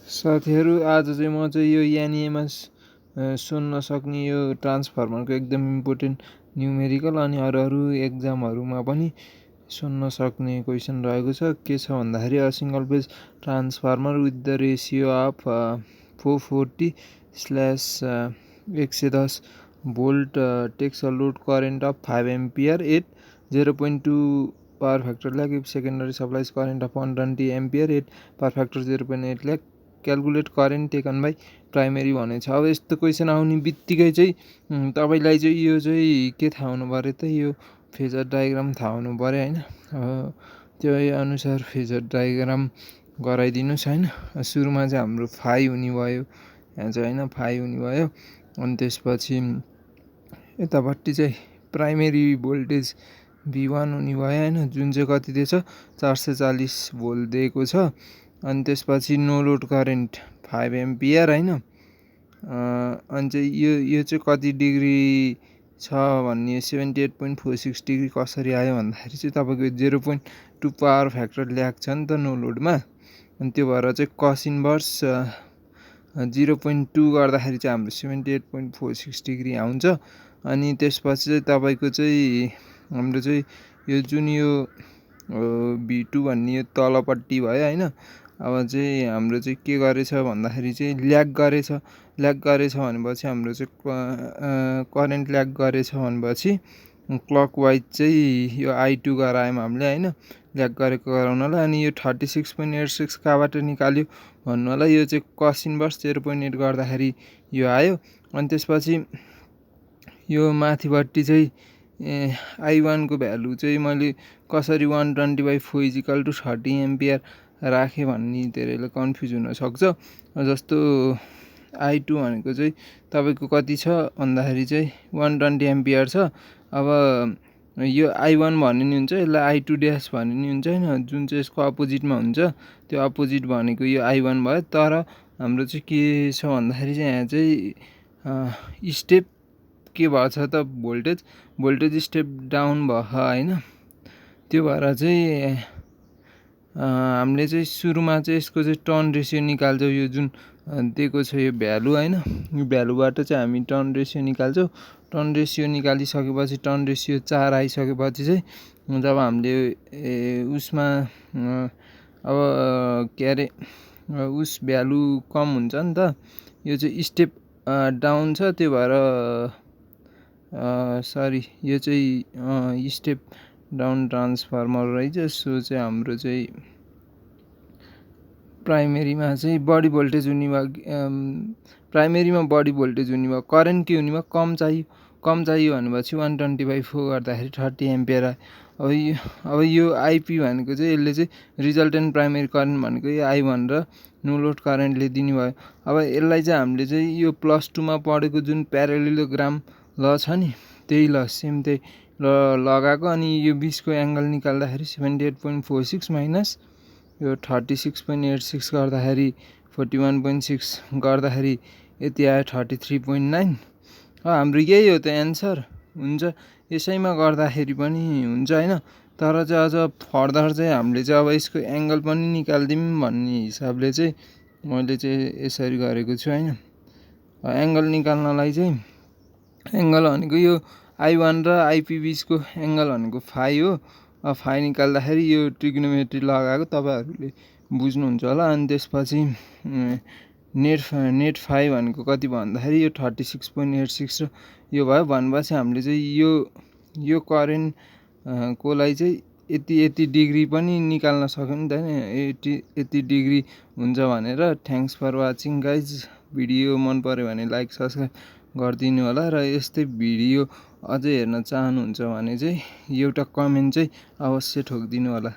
साथीहरू आज चाहिँ म चाहिँ यो यानिएमा सुन्न सक्ने यो ट्रान्सफर्मरको एकदम इम्पोर्टेन्ट न्युमेरिकल अनि अरू एक्जामहरूमा पनि सुन्न सक्ने क्वेसन रहेको छ। के छ भन्दाखेरि single phase transformer with the ratio of 440/110 volt takes a load current of 5 ampere at 0.2 power factor lag if secondary supplies current of 120 ampere at power factor 0.8 lag calculate current taken by primary भनेको छ। अब यस्तो question आउने बित्तिकै चाहिँ तपाईँलाई चाहिँ यो चाहिँ के थाहा हुनु पऱ्यो त, यो फेजर डायग्राम थाहा हुनु पऱ्यो होइन। त्यही अनुसार फेजर डायग्राम गराइदिनुहोस् होइन। सुरुमा चाहिँ हाम्रो फाइ हुने भयो यहाँ चाहिँ होइन, फाइ हुने भयो। अनि त्यसपछि यतापट्टि चाहिँ प्राइमेरी भोल्टेज V1 हुने भयो होइन, जुन चाहिँ कति दिएछ 440 भोल्ट दिएको छ। अनि त्यसपछि नो लोड करेन्ट 5 एम्पियर होइन। अनि चाहिँ यो चाहिँ कति डिग्री छ भन्ने 78.46 डिग्री कसरी आयो भन्दाखेरि चाहिँ तपाईँको 0.2 पावर फ्याक्टर ल्याक छ नि त नो लोडमा। अनि त्यो भएर चाहिँ कस इन्भर्स 0.2 गर्दाखेरि चाहिँ हाम्रो 78.46 डिग्री आउँछ। अनि त्यसपछि चाहिँ तपाईँको चाहिँ हाम्रो चाहिँ यो जुन यो V2 भन्ने यो तलपट्टि भयो होइन। अब चाहिँ हाम्रो चाहिँ के गरेछ भन्दाखेरि चाहिँ ल्याग गरेछ भनेपछि हाम्रो चाहिँ करेन्ट ल्याग गरेछ भनेपछि क्लकवाइज चाहिँ यो I2 गरायौँ हामीले होइन, ल्याग गरेको गराउनलाई। अनि यो 36.86 कहाँबाट निकाल्यो भन्नुलाई यो चाहिँ कस इन्भर्स 0.8 गर्दाखेरि यो आयो। अनि त्यसपछि यो माथिपट्टि चाहिँ I1 को भ्यालु चाहिँ मैले कसरी 120/4 = 30 एम्पियर राखेँ भन्ने धेरैले कन्फ्युज हुनसक्छ। जस्तो I2 भनेको चाहिँ तपाईँको कति छ भन्दाखेरि चाहिँ 120 एम्पियर छ। अब यो I1 भन्ने नि हुन्छ, यसलाई I2 ड्यास भन्ने नि हुन्छ होइन, जुन चाहिँ यसको अपोजिटमा हुन्छ। त्यो अपोजिट भनेको यो I1 भयो। तर हाम्रो चाहिँ के छ भन्दाखेरि चाहिँ यहाँ चाहिँ स्टेप के भएछ त, भोल्टेज स्टेप डाउन भयो होइन। त्यो भएर चाहिँ हामीले चाहिँ सुरुमा चाहिँ यसको चाहिँ टर्न रेसियो निकाल्छौँ। यो जुन दिएको छ यो भ्यालु होइन, यो भ्यालुबाट चाहिँ हामी टर्न रेसियो निकाल्छौँ। टर्न रेसियो निकालिसकेपछि टर्न रेसियो 4 आइसकेपछि चाहिँ जब हामीले उसमा अब के अरे उस भ्यालु कम हुन्छ नि त, यो चाहिँ स्टेप डाउन छ। त्यो भएर सरी यो चाहिँ स्टेप डाउन ट्रान्सफर्मर रहेछ। सो चाहिँ हाम्रो चाहिँ प्राइमेरीमा चाहिँ बढी भोल्टेज हुने भयो, प्राइमेरीमा बढी भोल्टेज हुने भयो, करेन्ट के हुने भयो कम चाहियो भनेपछि 120/4 गर्दाखेरि 30 एम्पियर आयो। अब यो आइपी भनेको चाहिँ यसले चाहिँ रिजल्टेन्ट प्राइमेरी करेन्ट भनेको यो I1 र नो लोड करेन्टले दिने भयो। अब यसलाई चाहिँ हामीले चाहिँ यो +2 मा पढेको जुन प्यारालेलोग्राम ल छ नि, त्यही ल सेम त्यही ल लगाएको। अनि यो 20 को एङ्गल निकाल्दाखेरि 78.46 माइनस यो 36.86 गर्दाखेरि 41.6 गर्दाखेरि यति आयो 33.9। हाम्रो यही हो त एन्सर हुन्छ। यसैमा गर्दाखेरि पनि हुन्छ होइन। तर चाहिँ अझ फर्दर चाहिँ हामीले चाहिँ अब यसको एङ्गल पनि निकालिदिउँ भन्ने हिसाबले चाहिँ मैले चाहिँ यसरी गरेको छु होइन। एङ्गल निकाल्नलाई चाहिँ एङ्गल भनेको यो I1 र आइपी बिचको एङ्गल भनेको फाइ हो। फाइ निकाल्दाखेरि यो ट्रिग्नोमेट्री लगाएको तपाईँहरूले बुझ्नुहुन्छ होला। अनि त्यसपछि नेट फाइ भनेको कति भन्दाखेरि यो 36.86 र यो भयो भनेपछि हामीले चाहिँ यो करेन्ट कोलाई चाहिँ यति डिग्री पनि निकाल्न सक्यो नि त होइन, यति डिग्री हुन्छ भनेर। Thanks for watching guys. Video मन पऱ्यो भने लाइक सब्सक्राइब गरिदिनु होला। र यस्तै भिडियो अझै हेर्न चाहनुहुन्छ भने चाहिँ एउटा कमेन्ट चाहिँ अवश्य ठोकिदिनु होला।